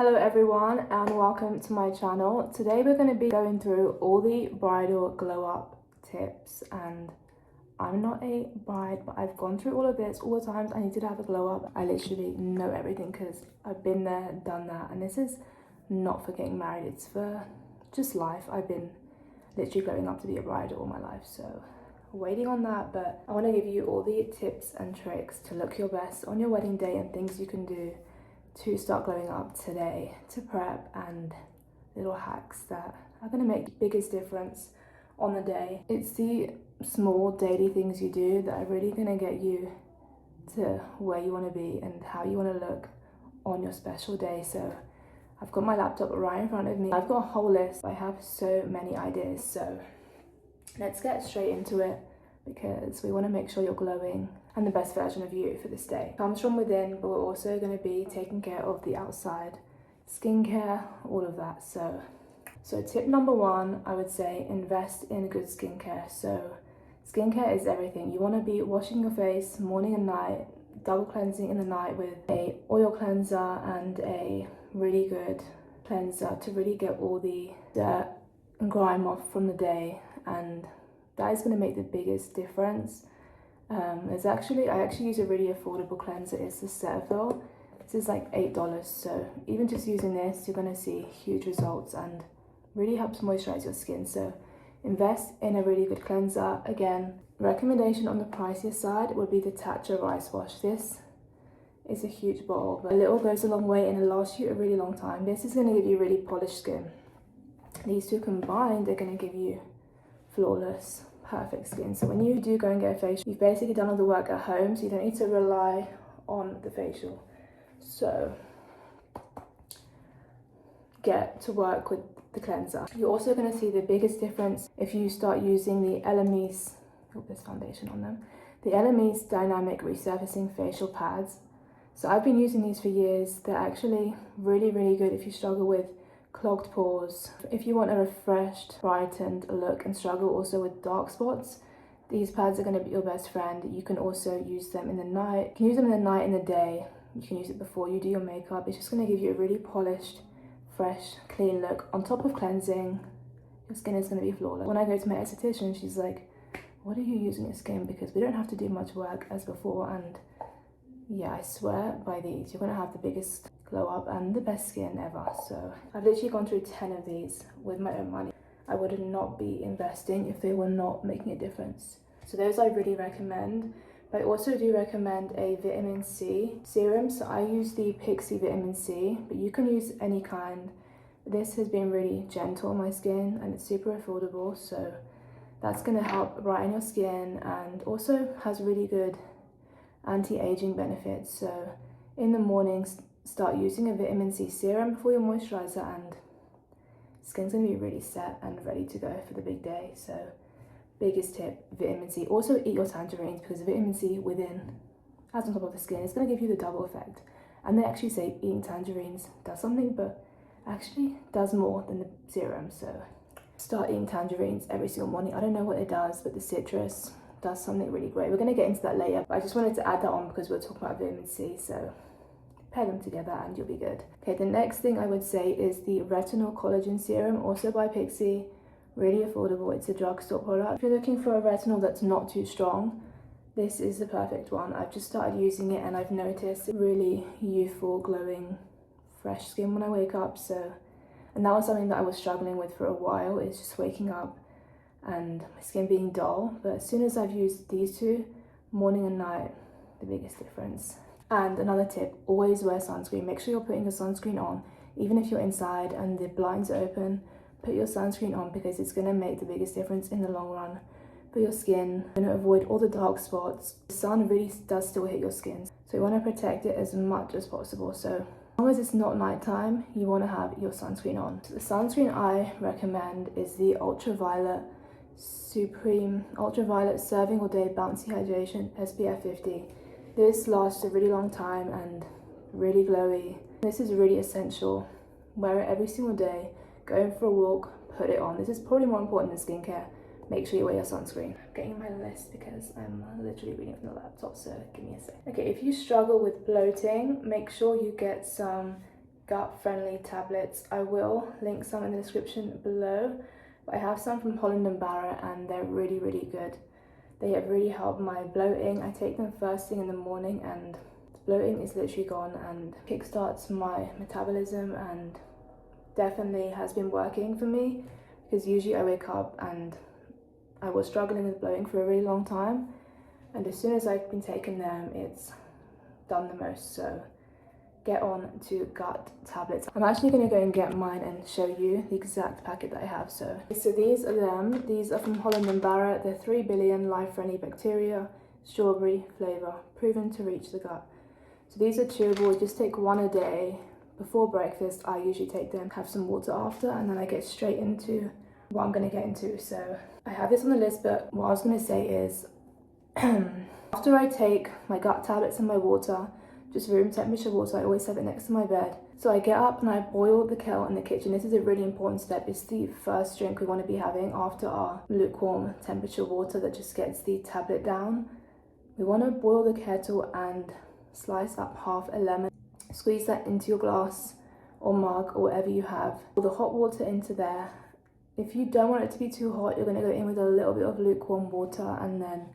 Hello everyone and welcome to my channel. Today we're going to be going through all the bridal glow up tips, and I'm not a bride but I've gone through all of this all the times I needed to have a glow up. I literally know everything because I've been there, done that, and this is not for getting married, it's for just life. I've been literally growing up to be a bride all my life, so waiting on that, but I want to give you all the tips and tricks to look your best on your wedding day and things you can do to start glowing up today, to prep, and little hacks that are going to make the biggest difference on the day. It's the small daily things you do that are really going to get you to where you want to be and how you want to look on your special day. So I've got my laptop right in front of me. I've got a whole list. I have so many ideas, so let's get straight into it because we want to make sure you're glowing and the best version of you for this day. It comes from within, but we're also going to be taking care of the outside, skincare, all of that. So tip number one, I would say invest in good skincare. So skincare is everything. You want to be washing your face morning and night, double cleansing in the night with a oil cleanser and a really good cleanser to really get all the dirt and grime off from the day, and that is going to make the biggest difference. I actually use a really affordable cleanser. It's the Cetaphil. This is like $8, so even just using this you're going to see huge results and really helps moisturize your skin. So invest in a really good cleanser. Again, recommendation on the pricier side would be the Tatcha Rice Wash. This is a huge bottle, but a little goes a long way and it lasts you a really long time. This is going to give you really polished skin. These two combined are going to give you flawless, perfect skin. So when you do go and get a facial, you've basically done all the work at home, so you don't need to rely on the facial. So get to work with the cleanser. You're also going to see the biggest difference if you start using the Elemis, there's foundation on them, the Elemis Dynamic Resurfacing Facial Pads. So I've been using these for years. They're actually really good if you struggle with clogged pores. If you want a refreshed, brightened look and struggle also with dark spots, these pads are going to be your best friend. You can also use them in the night. You can use them in the night, in the day. You can use it before you do your makeup. It's just going to give you a really polished, fresh, clean look. On top of cleansing, your skin is going to be flawless. When I go to my esthetician, she's like, what are you using your skin? Because we don't have to do much work as before, and yeah, I swear by these, you're going to have the biggest glow up and the best skin ever. So I've literally gone through 10 of these with my own money. I would not be investing if they were not making a difference. So those I really recommend. But I also do recommend a vitamin C serum. So I use the Pixi vitamin C, but you can use any kind. This has been really gentle on my skin and it's super affordable. So that's going to help brighten your skin and also has really good anti-aging benefits. So in the mornings, start using a vitamin C serum before your moisturizer, and skin's gonna be really set and ready to go for the big day. So biggest tip, vitamin C. Also eat your tangerines, because vitamin C within, as on top of the skin, is gonna give you the double effect. And they actually say eating tangerines does something, but actually does more than the serum. So start eating tangerines every single morning. I don't know what it does, but the citrus does something really great. We're going to get into that later, but I just wanted to add that on because we're talking about vitamin C. So pair them together and you'll be good. Okay, the next thing I would say is the retinol collagen serum, also by Pixi. Really affordable. It's a drugstore product. If you're looking for a retinol that's not too strong, this is the perfect one. I've just started using it and I've noticed really youthful, glowing, fresh skin when I wake up. So, and that was something that I was struggling with for a while, is just waking up and my skin being dull. But as soon as I've used these two, morning and night, the biggest difference. And another tip, always wear sunscreen. Make sure you're putting your sunscreen on. Even if you're inside and the blinds are open, put your sunscreen on because it's going to make the biggest difference in the long run for your skin. You're going to avoid all the dark spots. The sun really does still hit your skin, so you want to protect it as much as possible. So as long as it's not nighttime, you want to have your sunscreen on. So the sunscreen I recommend is the Ultraviolet Supreme Ultraviolet Serving All Day Bouncy Hydration SPF 50. This lasts a really long time and really glowy. This is really essential. Wear it every single day. Going for a walk, put it on. This is probably more important than skincare. Make sure you wear your sunscreen. I'm getting my list because I'm literally reading from the laptop, so give me a sec. Okay, if you struggle with bloating, make sure you get some gut-friendly tablets. I will link some in the description below, but I have some from Holland and Barrett and they're really, really good. They have really helped my bloating. I take them first thing in the morning and bloating is literally gone and kickstarts my metabolism, and definitely has been working for me, because usually I wake up and I was struggling with bloating for a really long time, and as soon as I've been taking them, it's done the most. So get on to gut tablets. I'm actually going to go and get mine and show you the exact packet that I have. So these are them. These are from Holland and Barrett. They're 3 billion life-friendly bacteria, strawberry flavour, proven to reach the gut. So these are chewable. Just take one a day. Before breakfast, I usually take them, have some water after, and then I get straight into what I'm going to get into. So I have this on the list, but what I was going to say is after I take my gut tablets and my water, just room temperature water, I always have it next to my bed. So I get up and I boil the kettle in the kitchen. This is a really important step. It's the first drink we want to be having after our lukewarm temperature water that just gets the tablet down. We want to boil the kettle and slice up half a lemon. Squeeze that into your glass or mug or whatever you have. Pour the hot water into there. If you don't want it to be too hot, you're going to go in with a little bit of lukewarm water and then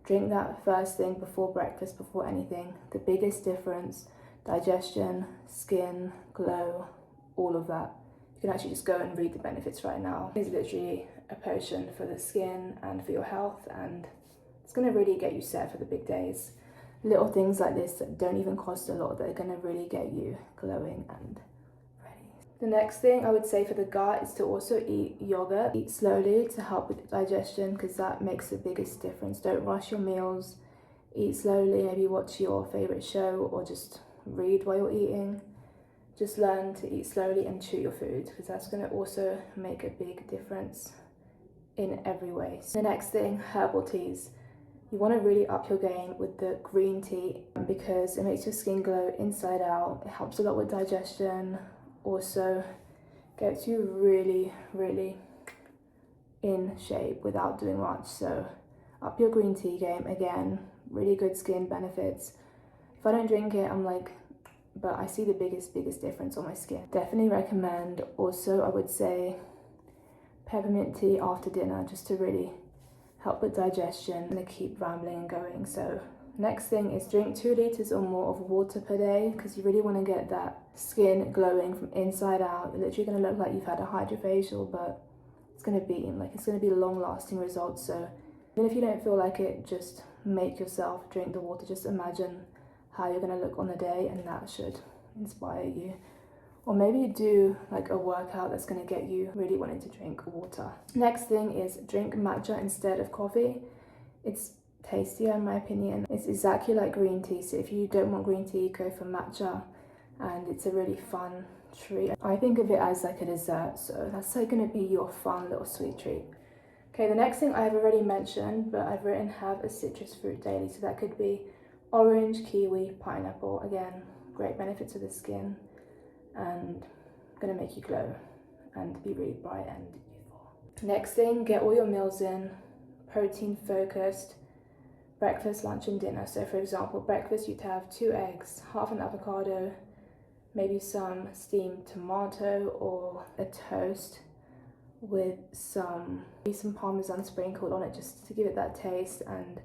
drink that first thing before breakfast, before anything. The biggest difference, digestion, skin, glow, all of that. You can actually just go and read the benefits right now. It's literally a potion for the skin and for your health, and it's going to really get you set for the big days. Little things like this that don't even cost a lot, that are going to really get you glowing and ready. The next thing I would say for the gut is to also eat yogurt. Eat slowly to help with digestion, because that makes the biggest difference. Don't rush your meals. Eat slowly. Maybe watch your favorite show or just read while you're eating. Just learn to eat slowly and chew your food, because that's going to also make a big difference in every way. The next thing, herbal teas. You want to really up your game with the green tea, because it makes your skin glow inside out. It helps a lot with digestion. Also gets you really, really in shape without doing much. So up your green tea game. Again, really good skin benefits. If I don't drink it, I'm like, but I see the biggest difference on my skin. Definitely recommend. Also, I would say peppermint tea after dinner, just to really help with digestion and to keep rambling and going. So next thing is drink 2 liters or more of water per day, because you really want to get that skin glowing from inside out. You're literally going to look like you've had a hydrofacial, but it's going to be long lasting results. So even if you don't feel like it, just make yourself drink the water. Just imagine how you're going to look on the day, and that should inspire you. Or maybe do like a workout that's going to get you really wanting to drink water. Next thing is drink matcha instead of coffee. It's tastier in my opinion. It's exactly like green tea. So if you don't want green tea, go for matcha, and it's a really fun treat. I think of it as like a dessert, so that's like going to be your fun little sweet treat. Okay, the next thing I've already mentioned, but I've written have a citrus fruit daily. So that could be orange, kiwi, pineapple. Again, great benefits to the skin and gonna make you glow and be really bright and youthful. Next thing, get all your meals in, protein focused, breakfast, lunch and dinner. So for example, breakfast you'd have 2 eggs, half an avocado, maybe some steamed tomato or a toast with some parmesan sprinkled on it, just to give it that taste, and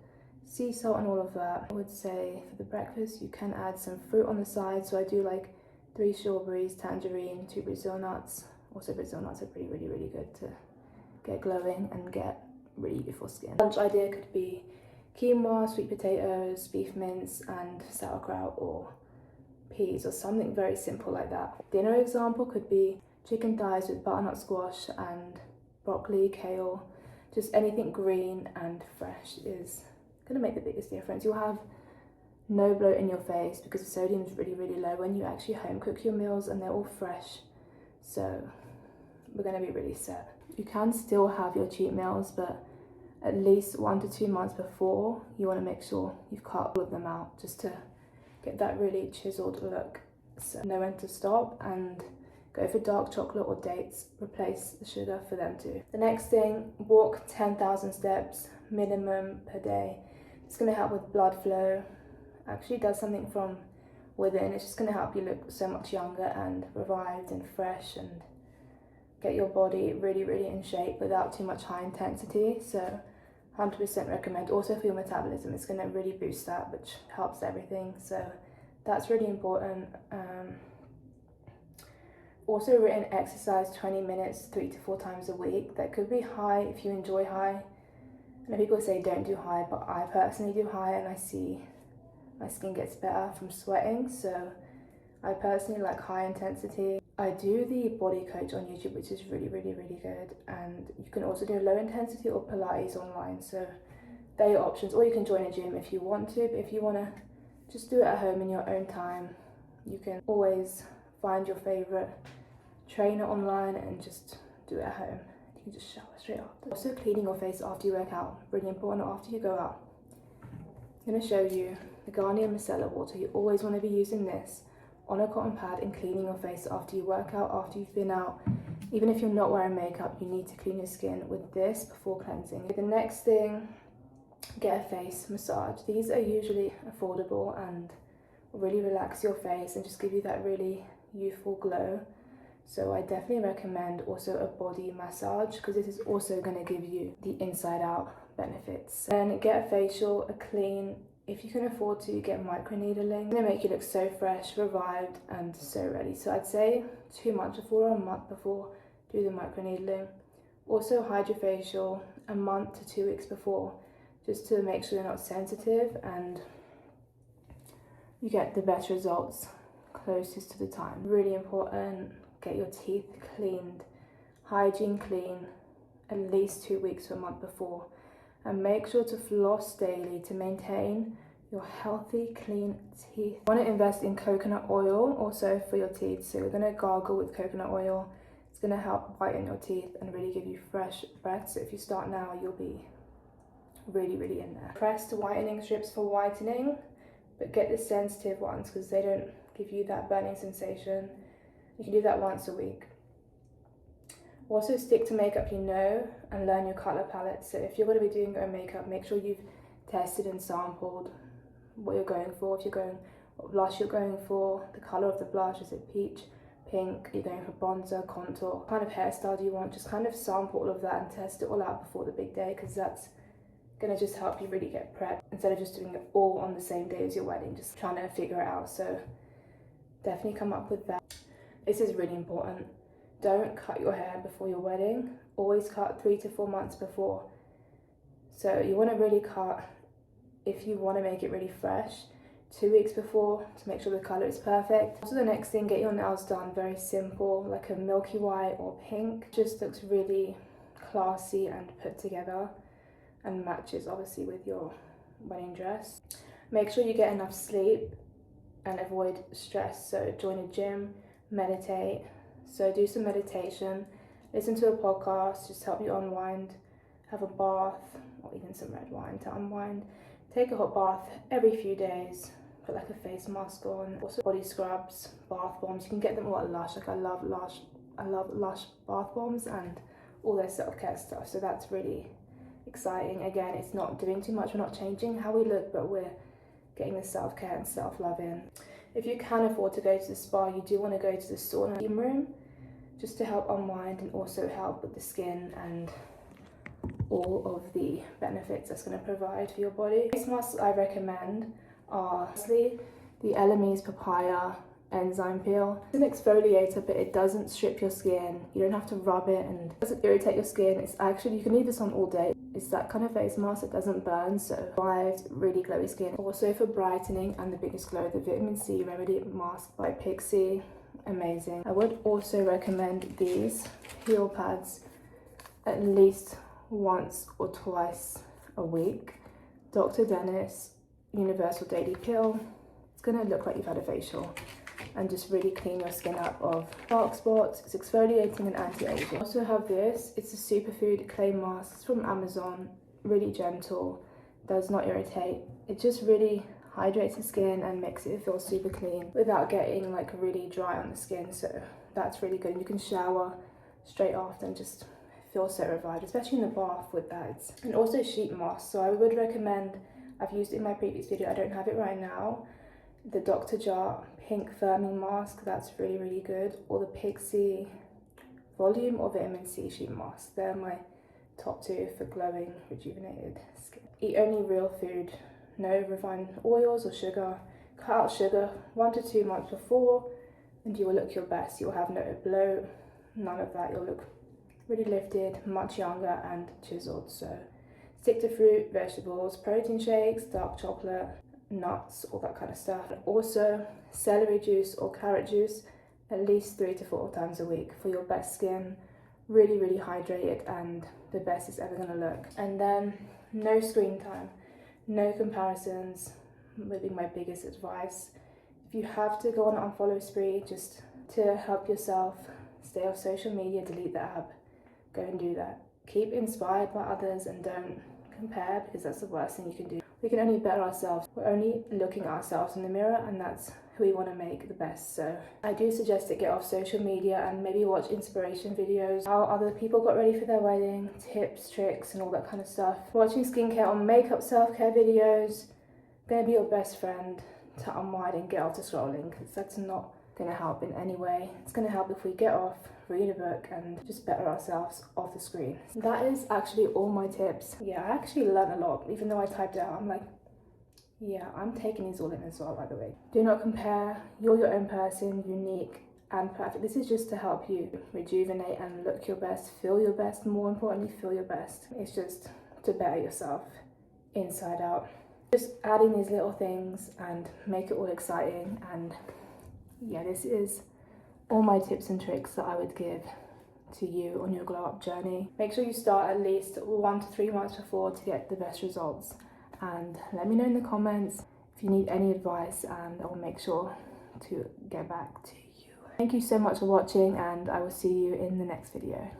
sea salt and all of that. I would say for the breakfast you can add some fruit on the side. So I do like 3 strawberries, tangerine, 2 Brazil nuts. Also Brazil nuts are really good to get glowing and get really beautiful skin. Lunch idea could be quinoa, sweet potatoes, beef mince and sauerkraut, or peas, or something very simple like that. Dinner example could be chicken thighs with butternut squash and broccoli, kale. Just anything green and fresh is going to make the biggest difference. You'll have no bloat in your face because the sodium is really low when you actually home cook your meals, and they're all fresh. So we're going to be really set. You can still have your cheat meals, but at least 1 to 2 months before, you want to make sure you've cut all of them out, just to get that really chiseled look. So know when to stop and go for dark chocolate or dates. Replace the sugar for them too. The next thing, walk 10,000 steps minimum per day. It's going to help with blood flow. Actually does something from within. It's just going to help you look so much younger and revived and fresh, and get your body really in shape without too much high intensity. So 100% recommend. Also for your metabolism, it's going to really boost that, which helps everything, so that's really important. Also written exercise 20 minutes 3 to 4 times a week. That could be high if you enjoy high. I know people say don't do high, but I personally do high, and I see my skin gets better from sweating, so I personally like high intensity. I do the body coach on YouTube, which is really good, and you can also do low intensity or Pilates online, so they're your options. Or you can join a gym if you want to, but if you want to just do it at home in your own time, you can always find your favorite trainer online and just do it at home. You can just shower straight after. Also cleaning your face after you work out, really important. After you go out, I'm going to show you the Garnier Micellar water. You always want to be using this on a cotton pad and cleaning your face after you work out, after you've been out. Even if you're not wearing makeup, you need to clean your skin with this before cleansing. The next thing, get a face massage. These are usually affordable and really relax your face and just give you that really youthful glow. So I definitely recommend also a body massage, because this is also going to give you the inside out benefits. And get a facial, a clean. If you can afford to, get microneedling. It's going to make you look so fresh, revived, and so ready. So I'd say 2 months before or a month before, do the microneedling. Also hydrofacial a month to 2 weeks before, just to make sure you're not sensitive and you get the best results closest to the time. Really important, get your teeth cleaned, hygiene clean, at least 2 weeks to a month before. And make sure to floss daily to maintain your healthy, clean teeth. You want to invest in coconut oil also for your teeth. So we're going to gargle with coconut oil. It's going to help whiten your teeth and really give you fresh breath. So if you start now, you'll be really in there. Pressed whitening strips for whitening, but get the sensitive ones because they don't give you that burning sensation. You can do that once a week. Also stick to makeup you know and learn your colour palette. So if you're going to be doing your own makeup, make sure you've tested and sampled what you're going for. If you're going, what blush you're going for, the colour of the blush, is it peach, pink, are you going for bronzer, contour, what kind of hairstyle do you want? Just kind of sample all of that and test it all out before the big day, because that's going to just help you really get prepped instead of just doing it all on the same day as your wedding, just trying to figure it out. So definitely come up with that. This is really important. Don't cut your hair before your wedding. Always cut 3 to 4 months before. So you want to really cut, if you want to make it really fresh, 2 weeks before to make sure the colour is perfect. Also the next thing, get your nails done very simple, like a milky white or pink. Just looks really classy and put together and matches obviously with your wedding dress. Make sure you get enough sleep and avoid stress. So join a gym, meditate. So do some meditation, listen to a podcast, just help you unwind, have a bath or even some red wine to unwind. Take a hot bath every few days, put like a face mask on. Also body scrubs, bath bombs, you can get them all at Lush. Like I love Lush bath bombs and all their self-care stuff. So that's really exciting. Again, it's not doing too much, we're not changing how we look, but we're getting the self-care and self-love in. If you can afford to go to the spa, you do want to go to the sauna steam room just to help unwind and also help with the skin and all of the benefits that's going to provide for your body. Face masks I recommend are firstly the Elemis papaya enzyme peel. It's an exfoliator, but it doesn't strip your skin. You don't have to rub it and it doesn't irritate your skin. It's actually, you can leave this on all day. It's that kind of face mask that doesn't burn, so revived, really glowy skin. Also for brightening and the biggest glow, the vitamin C remedy mask by Pixi, amazing. I would also recommend these peel pads at least once or twice a week. Dr. Dennis Universal Daily Peel. It's gonna look like you've had a facial and just really clean your skin up of dark spots. It's exfoliating and anti-aging. Also have this, it's a superfood clay mask. It's from Amazon, really gentle, does not irritate. It just really hydrates the skin and makes it feel super clean without getting like really dry on the skin. So that's really good. And you can shower straight after and just feel so revived, especially in the bath with that. And also sheet mask. So I would recommend, I've used it in my previous video, I don't have it right now. the Dr. Jar pink firming mask, that's really, really good, or the Pixi volume or vitamin C sheet mask. They're my top two for glowing, rejuvenated skin. Eat only real food, no refined oils or sugar. Cut out sugar 1 to 2 months before and you will look your best. You'll have no bloat, none of that. You'll look really lifted, much younger and chiseled. So stick to fruit, vegetables, protein shakes, dark chocolate, nuts, all that kind of stuff. And also celery juice or carrot juice at least 3 to 4 times a week for your best skin. Really, really hydrated and the best it's ever gonna look. And then no screen time, no comparisons would be my biggest advice. If you have to go on an unfollow spree just to help yourself stay off social media, delete the app, go and do that. Keep inspired by others and don't compare, because that's the worst thing you can do. We can only better ourselves. We're only looking at ourselves in the mirror, and that's who we want to make the best. So I do suggest to get off social media and maybe watch inspiration videos, how other people got ready for their wedding, tips, tricks and all that kind of stuff. Watching skincare or makeup self-care videos, gonna be your best friend to unwind and get off the scrolling, because that's not gonna help in any way. It's gonna help if we get off, read a book and just better ourselves off the screen. That is actually all my tips. Yeah, I actually learned a lot. Even though I typed it out, I'm like, yeah, I'm taking these all in as well, by the way. Do not compare. You're your own person, unique and perfect. This is just to help you rejuvenate and look your best, feel your best, more importantly, feel your best. It's just to better yourself inside out. Just adding these little things and make it all exciting. And yeah, this is all my tips and tricks that I would give to you on your glow up journey. Make sure you start at least 1 to 3 months before to get the best results. And let me know in the comments if you need any advice, and I will make sure to get back to you. Thank you so much for watching, and I will see you in the next video.